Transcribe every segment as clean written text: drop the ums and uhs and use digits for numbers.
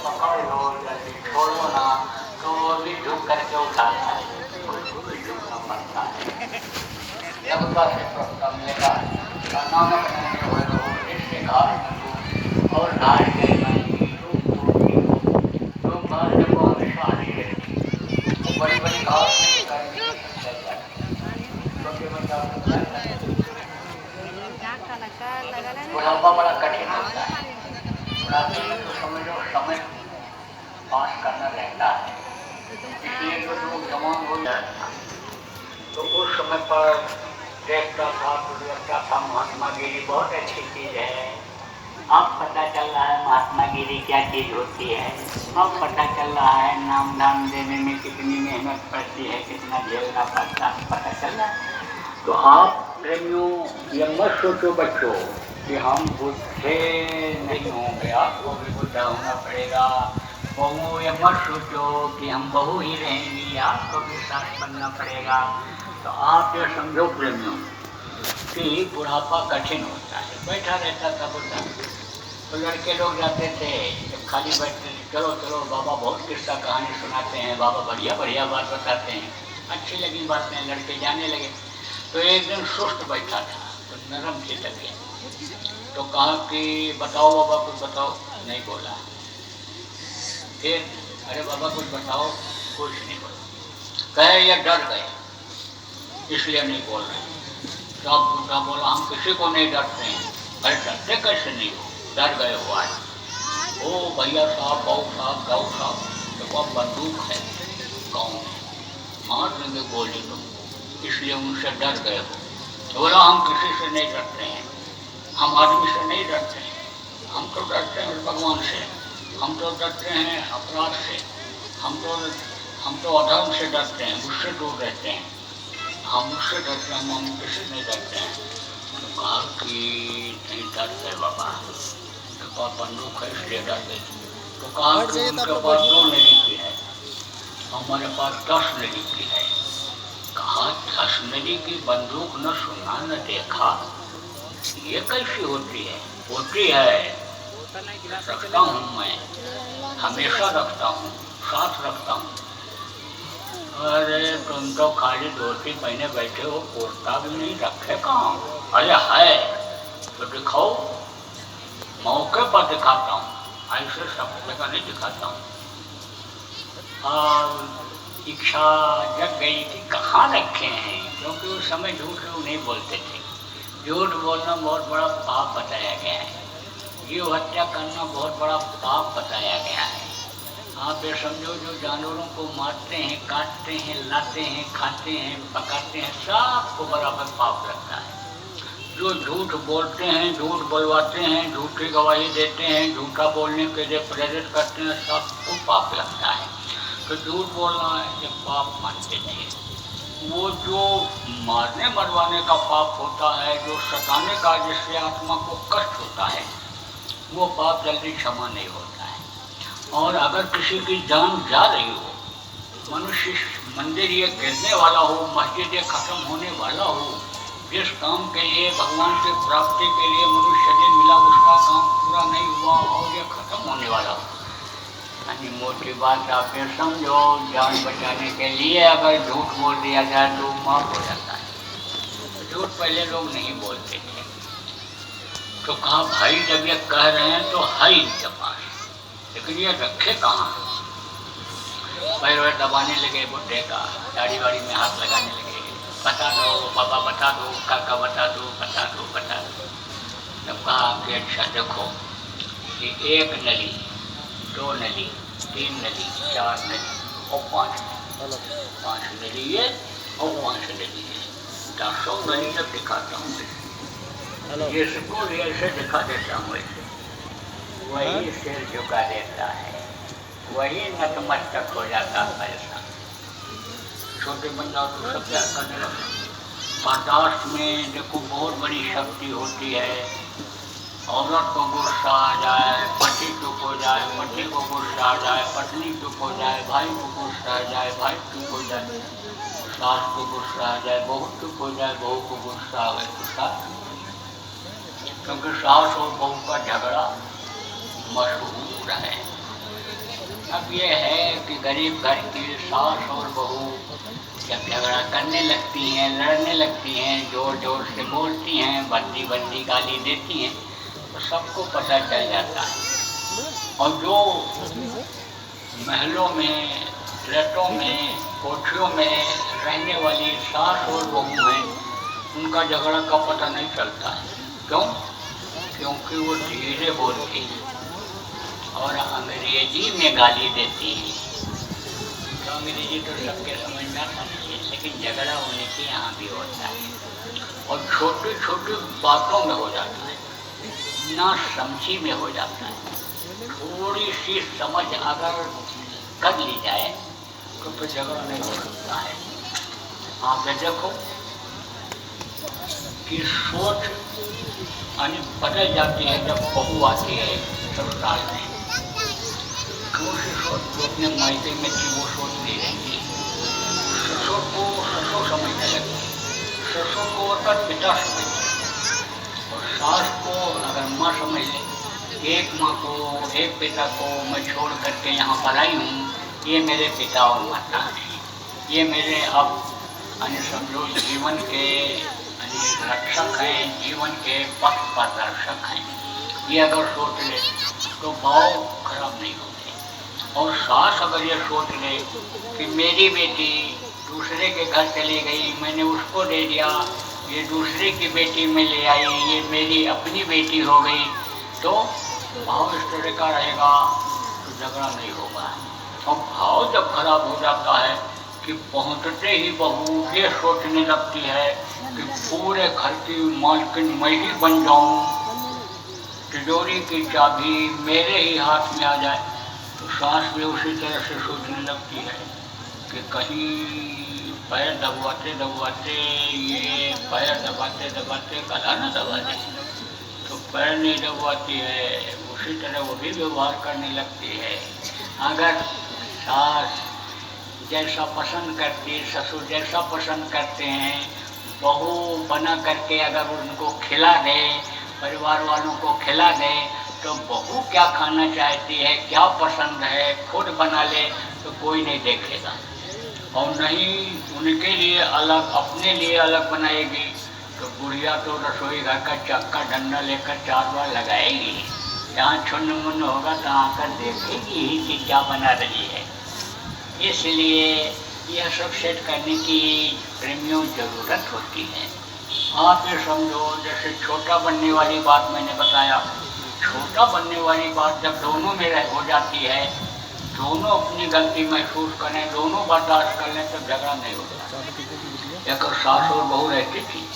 पकड़ लो, जल्दी छोड़ो ना, तो वो भी झुक करके उठाता है, उसको भी झुकना पड़ता है। लगता से प्रश्न मिलेगा, नानक नैने होए रहो, इसके घाट में हो, और घाट के मन की रूप टूटती हो, लोग घाट देखो हमेशा आती रहती, वो बड़ी बड़ी घाट में करने के चल जाती है, छोटे बच्चा को क्या करते, बुढ़ापा बड़ा कठिन होता है, बुढ़ापे में तो समझो समय पास करना रहता है, इसलिए जो लोग जवान हो जाता तो उस समय पर देखता था तो लगता था महात्मा गिरी बहुत अच्छी चीज है। अब पता चल रहा है महात्मा गिरी क्या चीज होती है, अब पता चल रहा है नाम दान देने में कितनी मेहनत पड़ती है, कितना झेलना पड़ता है, पता चल रहा है। तो आप प्रेमियों ये मत सोचो बच्चों कि हम बुढ़े नहीं होंगे, आपको भी बुढ़ा होना पड़ेगा। बहू ये मत सोचो कि हम बहू ही रहेंगी, आपको भी सास बनना पड़ेगा। तो आप ये समझो प्रेमियों कि बुढ़ापा कठिन होता है। बैठा रहता था बुढ़ा, तो लड़के लोग जाते थे, जब खाली बैठते थे, चलो चलो बाबा बहुत किस्सा कहानी सुनाते हैं, बाबा बढ़िया बढ़िया बात बताते हैं, अच्छी लगी बातें, लड़के जाने लगे। तो एक दिन सुस्त बैठा था, तो नरम सी लगे, तो कहा कि बताओ बाबा कुछ बताओ, नहीं बोला। फिर अरे बाबा कुछ बताओ, कुछ नहीं बोला। कहे ये डर गए इसलिए नहीं बोल रहे। सब बुढ़ा बोला हम किसी को नहीं डरते हैं। अरे डरते कैसे नहीं हो, डर गए हो आज। ओ भैया साहब, बहू साहब, गाँव साहब, तो अब बंदूक है गाँव में, मार देंगे गोली तो, इसलिए उनसे डर गए हो। तो बोला हम किसी से नहीं डरते हैं, हम आदमी से नहीं डरते हैं, हम तो डरते हैं भगवान से, हम तो डरते हैं अपराध से, हम तो अधर्म से डरते हैं, उससे दूर रहते हैं, हम उससे डरते हैं, हम किसी नहीं डरते हैं। तो कहा कि नहीं डरते बाबा, उनके पास बंदूक है इसलिए डरते। तो कहा कि उनके पास 2 नली की है, हमारे पास 10 नली की है। कहा 10 नली की बंदूक न सुना न देखा, ये कैसी होती है? होती है, रखता हूँ मैं, हमेशा रखता हूँ, साथ रखता हूँ। अरे तुम तो खाली धोती पहने बैठे हो, कुर्ता भी नहीं रखे कहाँ? अरे है तो दिखाओ, मौके पर दिखाता हूँ, ऐसे सब जगह नहीं दिखाता हूँ। और इच्छा जग गई कि कहाँ रखे हैं, क्योंकि उस समय झूठ लोग नहीं बोलते थे। झूठ बोलना बहुत बड़ा पाप बताया गया है, जीव हत्या करना बहुत बड़ा पाप बताया गया है। आप ये समझो जो जानवरों को मारते हैं, काटते हैं, लाते हैं, खाते हैं, पकाते हैं, सबको बराबर पाप लगता है। जो झूठ बोलते हैं, झूठ बोलवाते हैं, झूठी गवाही देते हैं, झूठा बोलने के लिए प्रेरित करते हैं, सबको पाप लगता है। तो झूठ बोलना ये पाप मानते नहीं। वो जो मारने मरवाने का पाप होता है, जो सताने का जिससे आत्मा को कष्ट होता है, वो पाप जल्दी क्षमा नहीं होता है। और अगर किसी की जान जा रही हो, मनुष्य मंदिर ये गिरने वाला हो, मस्जिद ये खत्म होने वाला हो, जिस काम के लिए भगवान की प्राप्ति के लिए मनुष्य जन्म मिला उसका काम पूरा नहीं हुआ और ये खत्म होने वाला हो, यानी मोटी बात आप ये समझो, जान बचाने के लिए अगर झूठ बोल दिया जाए तो माफ हो जाता है। झूठ पहले लोग नहीं बोलते थे। तो कहा भाई जब ये कह रहे हैं तो है इनके पास, लेकिन ये रखे कहाँ? पैर वैर दबाने लगे बुढ़े का, दाढ़ी वाड़ी में हाथ लगाने लगे, बता दो बाबा बता दो, काका बता दो, बता दो बता दो। तब कहा कि अच्छा देखो कि 1 नली, 2 नली, 3 नली, 4 नली और 5 नली ये और 5 नली ये, 10 नली जब दिखाता हूँ जिसको ऐसे दिखा देता हूँ, ऐसे वही सिर झुका देता है, वही नतमस्तक हो जाता है। ऐसा छोटे बन जाओ तो सब प्यार करने लगो। बर्दाश्त में देखो बहुत बड़ी शक्ति होती है। औरत को गुस्सा आ जाए, पति चुप हो जाए, पति को गुस्सा आ जाए, पत्नी चुप हो जाए, भाई को गुस्सा आ जाए, भाई चुप हो जाए, सास को गुस्सा आ जाए, बहू चुप हो जाए, बहू को गुस्सा आ गए तो सास, क्योंकि सास और बहू का झगड़ा मशहूर है। अब ये है कि गरीब घर की सास और बहू जब झगड़ा करने लगती हैं, लड़ने लगती हैं, जोर जोर से बोलती हैं, भद्दी भद्दी गाली देती हैं, तो सबको पता चल जाता है। और जो महलों में, फ्लैटों में, कोठियों में रहने वाली सास और बहू हैं, उनका झगड़ा का पता नहीं चलता है। क्यों? क्योंकि वो धीरे बोलती हैं और अंग्रेजी में गाली देती हैं। तो अंग्रेजी तो सबके समझ में आता नहीं है, लेकिन झगड़ा होने के यहाँ भी होता है और छोटी छोटी बातों में हो जाता है, ना समझी में हो जाता है। थोड़ी सी समझ अगर कर ली जाए तो फिर झगड़ा नहीं हो सकता है। आप देखो कि सोच यानी बदल जाती है जब बहू आती है ससुराल में। दूसरी सोच जो अपने मायके में थी वो सोच नहीं रहती। ससुर को ससुर समझने लगती, ससुर को अगर पिता समझते और सास को अगर माँ समझ ले, एक माँ को एक पिता को मैं छोड़ करके यहाँ पर आई हूँ, ये मेरे पिता और माता हैं, ये मेरे अब यानी समझो जीवन के रक्षक हैं, जीवन के पथ प्रदर्शक हैं। ये अगर सोच ले तो भाव खराब नहीं होते। और सास अगर ये सोच ले कि मेरी बेटी दूसरे के घर चली गई, मैंने उसको दे दिया, ये दूसरे की बेटी में ले आई, ये मेरी अपनी बेटी हो गई, तो भाव इस तरह का रहेगा तो झगड़ा नहीं होगा। और भाव जब खराब हो जाता है कि पहुँचते ही बहू ये सोचने लगती है कि पूरे घर की मालकिन मैं ही बन जाऊं, तिजोरी की चाबी मेरे ही हाथ में आ जाए, तो सास भी उसी तरह से सोचने लगती है कि कहीं पैर दबाते दबाते ये पैर दबाते दबाते गला न दबा दे। तो पैर नहीं दबाती है, उसी तरह वो भी व्यवहार करने लगती है। अगर सास जैसा पसंद करती, ससुर जैसा पसंद करते हैं, बहू बना करके अगर उनको खिला दे, परिवार वालों को खिला दे, तो बहू क्या खाना चाहती है, क्या पसंद है, खुद बना ले तो कोई नहीं देखेगा। और नहीं उनके लिए अलग, अपने लिए अलग बनाएगी तो बुढ़िया तो रसोई घर का चक्का डंडा लेकर 4 बार लगाएगी। जहाँ छुन्न मुन्न होगा तो आकर देखेगी ही कि क्या बना रही है। इसलिए यह सब सेट करने की प्रेमियों ज़रूरत होती है। आप ये समझो जैसे छोटा बनने वाली बात मैंने बताया, छोटा बनने वाली बात जब दोनों में हो जाती है, दोनों अपनी गलती महसूस करें, दोनों बर्दाश्त कर लें, तब झगड़ा नहीं होता। एक सास और बहू रहती थी,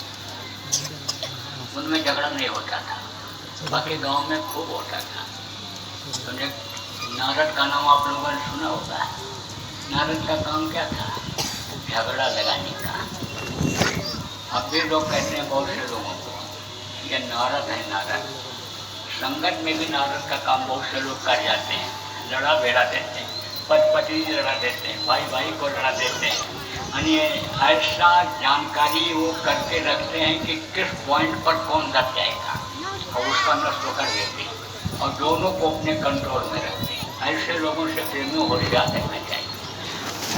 उनमें झगड़ा नहीं होता था, बाकी गांव में खूब होता था। तो नारद का नाम आप लोगों ने सुना होगा। नारद का काम क्या था? झगड़ा लगाने का। अब भी लोग कहते हैं बहुत से लोगों को ये नारद है, नारद। संगत में भी नारद का काम बहुत से लोग कर जाते हैं, लड़ा बेड़ा देते हैं, पति पत्नी लड़ा देते हैं, भाई भाई को लड़ा देते हैं। यानी ऐसा जानकारी वो करके रखते हैं कि किस पॉइंट पर कौन दब जाएगा और उसका नष्ट कर देते हैं और दोनों को अपने कंट्रोल में रखते हैं। ऐसे लोगों से प्रेमियों होशियार रहना चाहिए।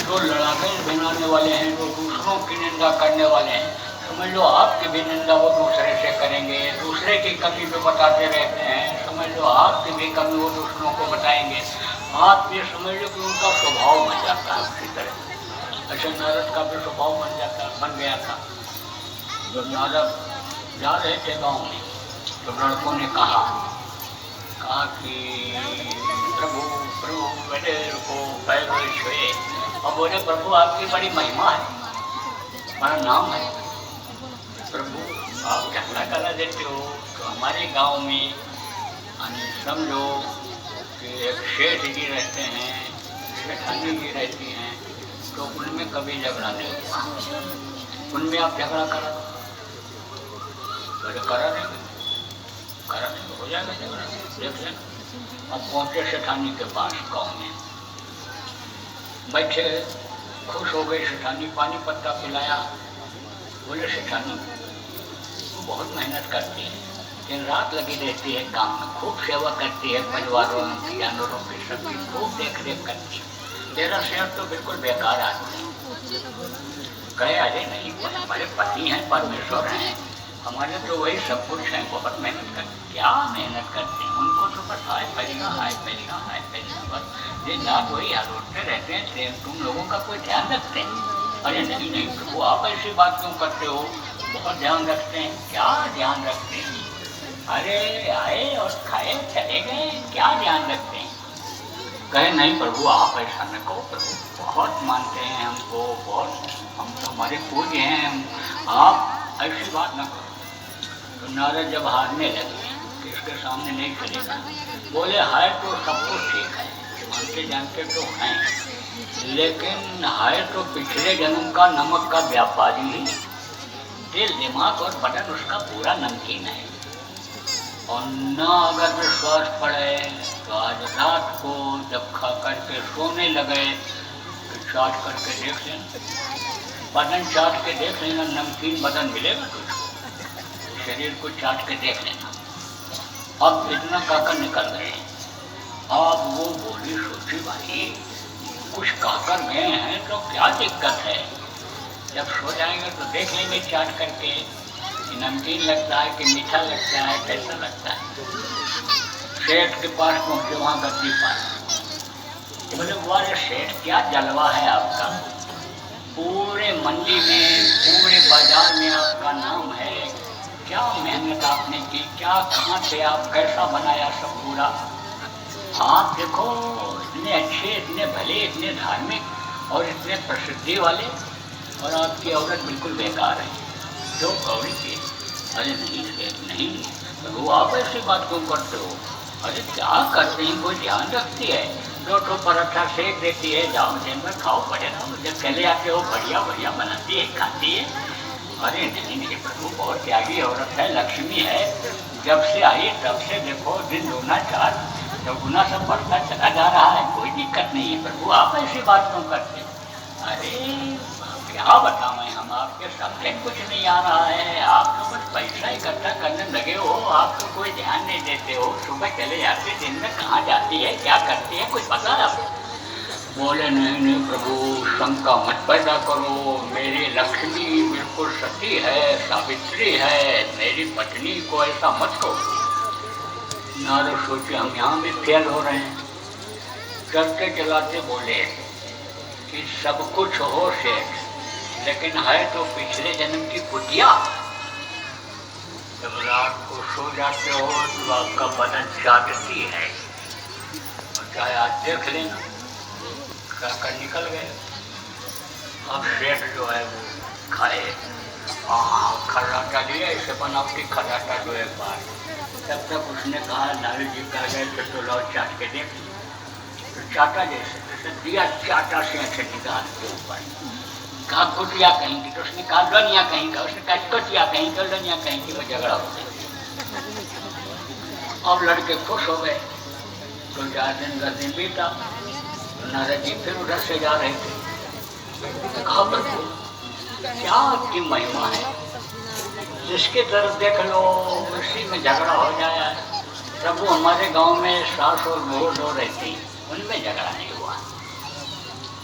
जो लड़ाके बनाने वाले हैं, जो दूसरों की निंदा करने वाले हैं, समझ लो आपकी भी निंदा वो दूसरे से करेंगे, दूसरे की कमी भी बताते रहते हैं, समझ लो आपकी भी कमी वो दूसरों को बताएंगे। आप ये समझ लो कि उनका स्वभाव बन जाता है उसी तरह। ऐसे नारद का भी स्वभाव बन गया था। जब नारद जा रहे थे गाँव में तो लड़कों ने कहा कि प्रभु प्रभु मेरे को पैर छुए और बोले प्रभु आपकी बड़ी महिमा है, हमारा नाम है, प्रभु आप झगड़ा करा देते हो। तो हमारे गांव में समझो कि एक सेठ जी रहते हैं, सेठानी जी रहती हैं, तो उनमें कभी झगड़ा नहीं हुआ। उनमें आप झगड़ा करा तो करा नहीं हो जाएगा झगड़ा, देख लेना। अब पहुँचे सेठानी के पास गाँव में, बैठे, खुश हो गए। सेठानी पानी पत्ता पिलाया। बोले सेठानी वो बहुत मेहनत करती है, दिन रात लगी रहती है काम में, खूब सेवा करती है, परिवारों जानवरों की सबकी खूब देख रेख करती है। तेरा शेर तो बिल्कुल बेकार आदमी है। कहे अरे नहीं, हमारे पति हैं, परमेश्वर हैं, हमारे तो वही सब कुछ हैं, बहुत मेहनत करते। क्या मेहनत करते हैं? उनको तो बस हाय फैलेगा, हाय फैलेगा, हाय फैलेगा, बस दिन रात वही हरोड़ते रहते हैं। तुम लोगों का कोई ध्यान रखते हैं? अरे नहीं नहीं प्रभु, आप ऐसी बात क्यों करते हो? बहुत ध्यान रखते हैं। क्या ध्यान रखते हैं? अरे आए और खाए चले गए, क्या ध्यान रखते हैं? कहे नहीं प्रभु, आप ऐसा न कहो प्रभु, बहुत मानते हैं हमको, बहुत, हम तो हमारे पूज्य हैं, आप ऐसी बात न करो। तो नारद जब हारने लगे कि इसके सामने नहीं चलेगा, बोले है तो सब कुछ ठीक है, मानते जानते तो हैं, लेकिन है तो पिछले जन्म का नमक का व्यापारी ही, दिल दिमाग और बदन उसका पूरा नमकीन है। और न अगर विश्वास पड़े तो आज रात को जब खा करके सोने लगे तो चाट करके देख लेना, बदन चाट के देख लेना, नमकीन बदन मिलेगा तुझको, शरीर को चाट के देख लेना। अब इतना काकर निकल गए। अब वो बोली सोची भाई कुछ काकर गए हैं तो क्या दिक्कत है, जब सो जाएंगे तो देख लेंगे चाट करके कि नमकीन लगता है कि मीठा लगता है, कैसा लगता है। सेठ के पास पहुंचे, वहाँ गद्दी पास, बोले वाह सेठ क्या जलवा है आपका, पूरे मंडी में पूरे बाजार में आपका नाम है, क्या मेहनत आपने की, क्या कहाँ से आप कैसा बनाया सब पूरा, आप देखो इतने अच्छे, इतने भले, इतने धार्मिक और इतने प्रसिद्धि वाले, और आपकी औरत बिल्कुल बेकार है, क्यों गौरी की? अरे नहीं नहीं, वो आप ऐसी बात क्यों करते हो? अरे क्या करते हैं, कोई ध्यान रखती है, दो ठो पराठा सेक देती है, जाओ दिन में खाओ पड़े रहो, जब चले आते हो बढ़िया बढ़िया बनाती है, खाती है। अरे नहीं नहीं प्रभु, बहुत त्यागी औरत है, लक्ष्मी है, जब से आई तब से देखो दिन दूना चार चौगुना सब बढ़ता चला जा रहा है, कोई दिक्कत नहीं है प्रभु, आप ऐसी बात क्यों करते हैं? अरे क्या बताएं हम, आपके सबके कुछ नहीं आ रहा है, आप तो बस पैसा इकट्ठा करने लगे हो, आप तो कोई ध्यान नहीं देते हो, सुबह चले जाते, दिन में कहाँ जाती है, क्या करती है, कुछ पता है आपको? बोले नहीं नहीं प्रभु, शंका मत पैदा करो, मेरी लक्ष्मी बिल्कुल सती है, सावित्री है, मेरी पत्नी को ऐसा मत कहो। नारद सोचे हम यहाँ भी फेल हो रहे हैं। चलते चलाते बोले कि सब कुछ हो सेठ, लेकिन है तो पिछले जन्म की कुटिया। जब रात को सो जाते हो तो आपका बदन चाटती है, और चाहे आज देख लेना, कर निकल गए। अब सेठ जो है वो खाए, खर्राटा लिया, इसे बनावटी खर्राटा जो एक बार, तब तक उसने कहा लालू जी का गए तो लो चाट के देख, तो चाटा जैसे दिया, चाटा से ऐसे निकाल के ऊपर, कहा कुटिया कहेंगी, तो उसने कहा लनिया कहेंगे, उसने कहा कटिया कहेंगे, तो लनिया कहेंगी, वो झगड़ा हो गया। अब लड़के खुश हो गए, तो 4 दिन 10 दिन बीता, तो नारद जी फिर उधर से जा रहे थे, कहा प्रभु क्या आपकी महिमा है, जिसके तरफ देख लो उसी में झगड़ा हो जाए। प्रभु हमारे गांव में सास और बहू दो रहती, उनमें झगड़ा नहीं हुआ,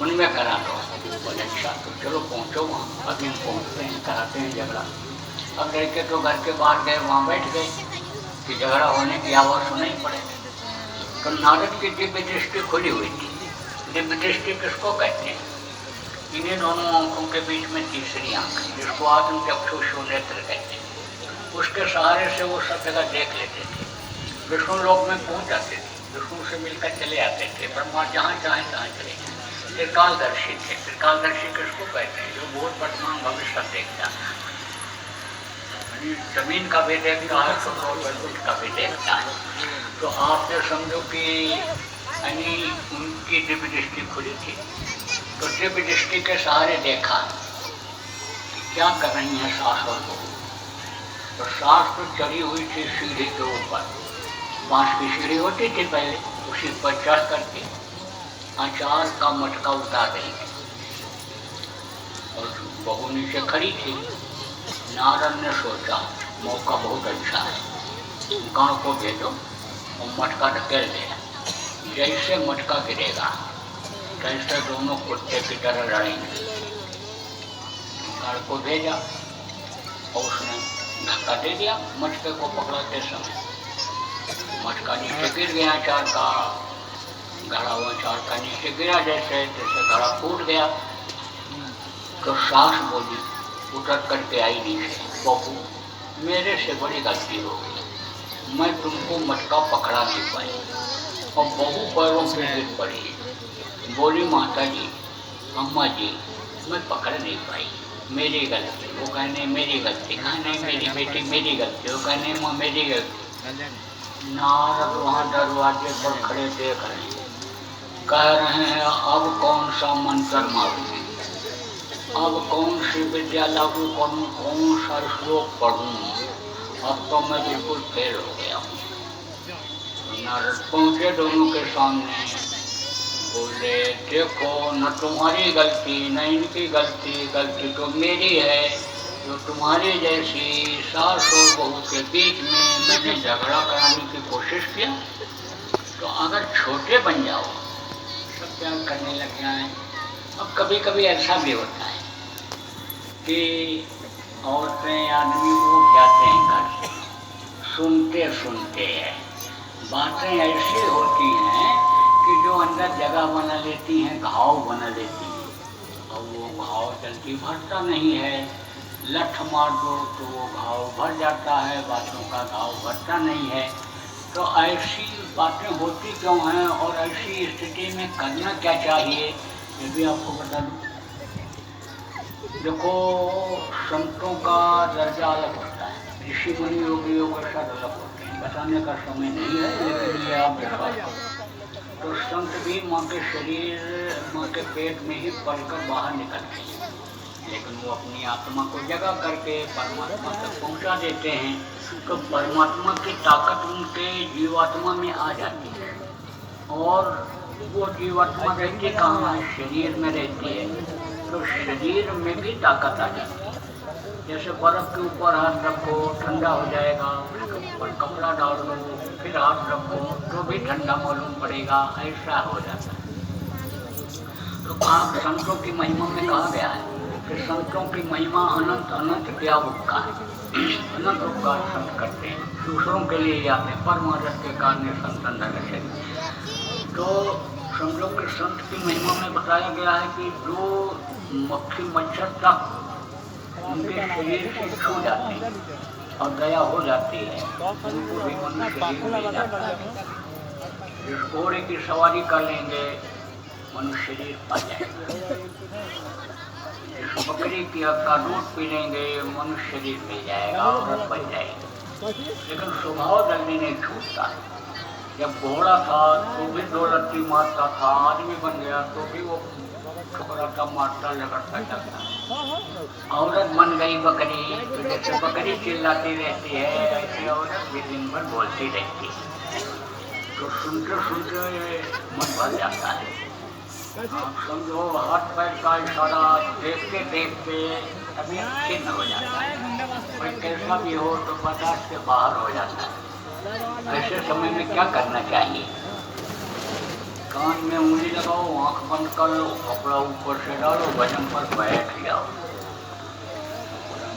उनमें करा दो। बोले अच्छा तो चलो पहुँचो वहाँ, अभी हम पहुँचते हैं, कराते हैं झगड़ा। अब लड़के तो घर के बाहर गए, वहाँ बैठ गए कि झगड़ा होने की आवाज़ सुनाई पड़े। तो नारद की दिव्य दृष्टि खुली हुई थी। दिव्य दृष्टि किसको कहते हैं? इन्हें दोनों आंखों के बीच में तीसरी आंख, जिसको आत्म चक्षुषु नेत्र कहते हैं, उसके सहारे से वो सब जगह देख लेते थे, विष्णु लोक में पहुंच जाते थे, विष्णु से मिलकर चले आते थे, ब्रह्मा जहाँ चाहे तहाँ चले जाते। त्रिकालदर्शी थे। त्रिकालदर्शी किसको कहते हैं? जो भूत वर्तमान भविष्य सब देखता है, जमीन का भी देखता है, सुख का भी देखता है। तो आप ये समझो कि उनकी दिव्य दृष्टि खुली थी, तो दिव्य दृष्टि के सहारे देखा कि क्या कर रही है सास और बहू। तो सास तो चढ़ी हुई थी सीढ़ी के ऊपर, बांस की सीढ़ी होती थी पहले, उसी पर चढ़ करके अचार का मटका उतार रही थी, और बहू नीचे खड़ी थी। नारद ने सोचा मौका बहुत अच्छा है, गांव को भेजो और मटका ढकेल देना। जैसे मटका गिरेगा तैसे दोनों कुत्ते की तरह लड़ेंगे। गाड़ को भेजा और उसने धक्का दे दिया मटके को पकड़ाते समय। मटका नीचे गिर गया, चार का घड़ा हुआ चार का नीचे गिरा, जैसे जैसे घड़ा फूट गया तो सास बोली उतर करके आई नीचे, बहू मेरे से बड़ी गलती हो गई, मैं तुमको मटका पकड़ा नहीं पाई। और बहू पैरों पे गिर पड़ी, बोली माता जी अम्मा जी मैं पकड़ नहीं पाई, मेरी गलती। वो कहने मेरी गलती, कहने मेरी बेटी मेरी गलती, वो कहने माँ मेरी गलती। नारद वहाँ दरवाजे पर खड़े देख रहे हैं, कह रहे हैं अब कौन सा मंत्र मारूं, अब कौन सी विद्या लागू करूं, कौन सा श्लोक पढ़ूं, अब तो मैं बिल्कुल फेल हो गया हूँ। नारद पहुँचे दोनों के सामने, बोले देखो न तुम्हारी गलती न इनकी गलती, गलती तो मेरी है। जो तुम्हारी जैसी सास और बहू के बीच में मैंने झगड़ा कराने की कोशिश किया, तो अगर छोटे बन जाओ सब प्यार करने लग जाए। अब कभी कभी ऐसा भी होता है कि औरतें आदमी उठ जाते हैं घर से, सुनते सुनते हैं बातें ऐसी होती हैं कि जो अंदर जगह बना लेती हैं, घाव बना लेती हैं, और वो घाव जल्दी भरता नहीं है। लठ मार दो तो वो घाव भर जाता है, बातों का घाव भरता नहीं है। तो ऐसी बातें होती क्यों हैं और ऐसी स्थिति में करना क्या चाहिए ये भी आपको बता दूँ। देखो संतों का दर्जा अलग होता है, ऋषि मुनि योगियों का साथ अलग होते हैं, बताने का समय नहीं है, लेकिन ये आप विश्वास करो। तो संत भी माँ के शरीर, माँ के पेट में ही पलकर बाहर निकलते हैं, लेकिन वो अपनी आत्मा को जगा करके परमात्मा तक पहुँचा देते हैं। तो परमात्मा की ताकत उनके जीवात्मा में आ जाती है, और वो जीवात्मा रहती कहाँ है, शरीर में रहती है। तो शरीर में भी ताकत आ जाती है। जैसे बर्फ़ के ऊपर हाथ रखो ठंडा हो जाएगा, उसके ऊपर कपड़ा डाल दो फिर हाथ रखो तो भी ठंडा मालूम पड़ेगा, ऐसा हो जाता है। तो आप संतों की महिमा में कहा गया है कि संतों की महिमा अनंत अनंत क्या उपका है, अनंत उपकार संत करते हैं, दूसरों के लिए जाते हैं, परमारथ के कारण संतन रहे। तो समझो कि संत की महिमा में बताया गया है कि जो मक्खी मच्छर तक उनके शरीर से छू जाते हैं और दया हो जाती है, उनको भी मनुष्य शरीर मिल जाता है। जिस घोड़े की सवारी कर लेंगे मनुष्य शरीर पा जाएगा, जिस बकरी की का दूध पी लेंगे मनुष्य शरीर मिल जाएगा और बच जाएगा। लेकिन स्वभाव जल्दी नहीं छूटता। जब घोड़ा था तो भी दो लत्ती मारता था, आदमी बन गया तो भी वो ठुकराता मारता झगड़ता जाता। औरत बन गई बकरी, तो जैसे बकरी चिल्लाती रहती है ऐसी औरत भी दिन भर बोलती रहती है। तो सुनते सुनते मन भर जाता है। आप समझो हाथ पैर का इशारा देखते देखते अभी छिन्न हो जाता है, कोई कैसा भी हो तो बर्दाश्त से बाहर हो जाता है। ऐसे समय में क्या करना चाहिए, कान में उंगली लगाओ, आंख बंद कर लो, कपड़ा ऊपर से डालो, भजन पर बैठ जाओ।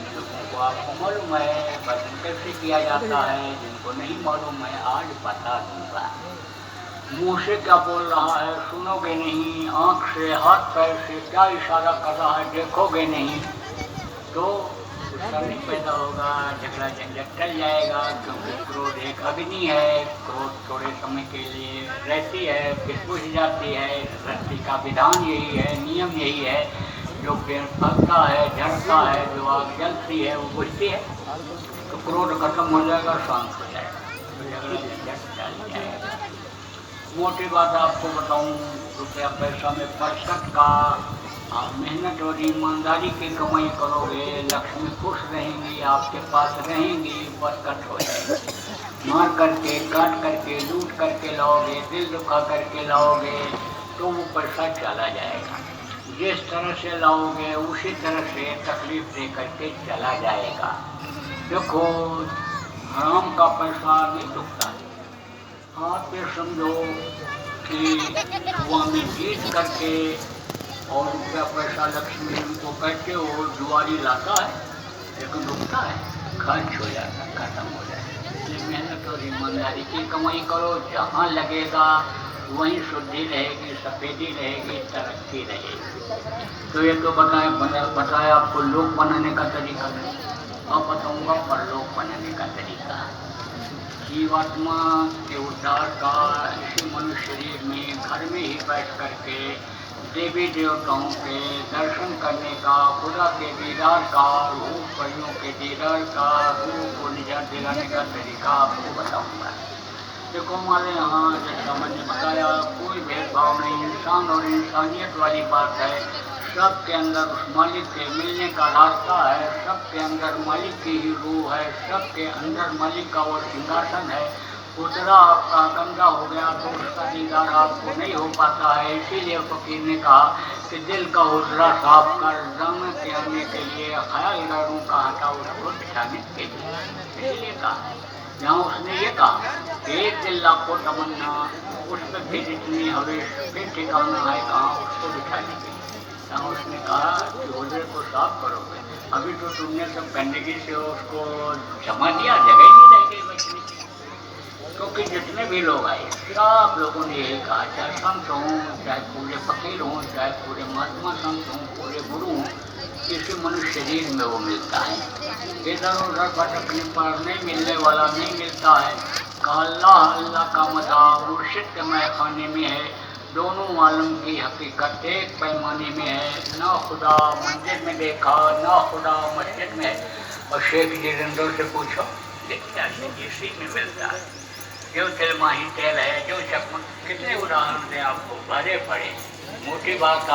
लोगों को आपको मालूम है भजन कैसे किया जाता है, जिनको नहीं मालूम है आज बता दूंगा। मुँह से क्या बोल रहा है सुनोगे नहीं, आंख से हाथ पैर से क्या इशारा कर रहा है देखोगे नहीं, तो गुस्सा नहीं पैदा होगा, झगड़ा झंझट टल जाएगा। क्योंकि क्रोध एक अग्नि है, क्रोध थोड़े समय के लिए रहती है फिर बुझ जाती है। सृष्टि का विधान यही है, नियम यही है, जो पेड़ फलता है झड़ता है, जो आग जलती है वो बुझती है। तो क्रोध खत्म हो जाएगा, शांत हो जाएगा, तो झगड़ा झंझट टल जाएगा। मोटी बात आपको बताऊं, रुपया पैसा में बरकत का, आप मेहनत और ईमानदारी की कमाई करोगे, लक्ष्मी खुश रहेंगी, आपके पास रहेंगी, बरकत हो जाएगी। मार करके काट करके लूट करके लाओगे, दिल दुखा करके लाओगे तो वो पैसा चला जाएगा। जिस तरह से लाओगे उसी तरह से तकलीफ दे करके चला जाएगा। देखो हराम का पैसा नहीं डूबता है। आप ये समझो कि जुआ में जीत करके और रुपया पैसा लक्ष्मी उनको कहते हो जुआरी लाता है, लेकिन रुकता है, खर्च हो जाता, खत्म हो जाता। इसलिए मेहनत और ईमानदारी की कमाई करो, जहाँ लगेगा वहीं शुद्धि रहेगी, सफेदी रहेगी, तरक्की रहेगी। तो ये तो बताया आपको लोक बनाने का तरीका नहीं, अब बताऊंगा परलोक बनाने का तरीका। जीवात्मा के उद्धार का इसी मनुष्य शरीर में घर में ही बैठ करके देवी देवताओं के दर्शन करने का, खुदा के दीदार का, रूप परियों के दीदार का, रूप को निजात दिलाने का तरीका आपको बताऊंगा। देखो हमारे यहाँ जैसा मैंने बताया कोई भेदभाव नहीं, इंसान और इंसानियत वाली बात है। सबके अंदर उस मालिक के मिलने का रास्ता है, सबके अंदर मालिक की ही रूह है, सबके अंदर मालिक का वो सिंहासन है। उतरा आपका गंदा हो गया तो उसका दीदार आपको नहीं हो पाता है। इसीलिए फकीर ने कहा कि दिल का उजरा साफ कर, दामन के आने के लिए, ख्याल गारों का हटा उसको बिछाने के लिए। इसीलिए कहा, यहाँ उसने ये कहा एक दिल लाखों तमन्ना, उस पर फिर इतनी हवेश, फिर ठिकाना है कहाँ उसको बिठाने के लिए। यहाँ उसने कहा कि उजरे को साफ करोगे, अभी तो तुमने सब गंदगी से उसको जमा दिया, जगह नहीं रह गई बचने की। क्योंकि जितने भी लोग आए सब लोगों ने यही कहा, चाहे संत हों, चाहे पूरे फकीर हों, चाहे पूरे महात्मा संत हों, पूरे गुरु हों, किसी मनुष्य शरीर में वो मिलता है। इधर उधर भटकने पर नहीं मिलने वाला नहीं मिलता है। अल्लाह अल्लाह का मजा मुर्शिद के मैखाने में है, दोनों आलम की हकीकत एक पैमाने में है। ना खुदा मंदिर में देखा, ना खुदा मस्जिद में है। और शेख जिंदों से पूछो देखा इसी में मिलता है। जो तेल माही तेल है, जो चकमक, कितने उदाहरण दें आपको, भरे पड़े। मोटी बात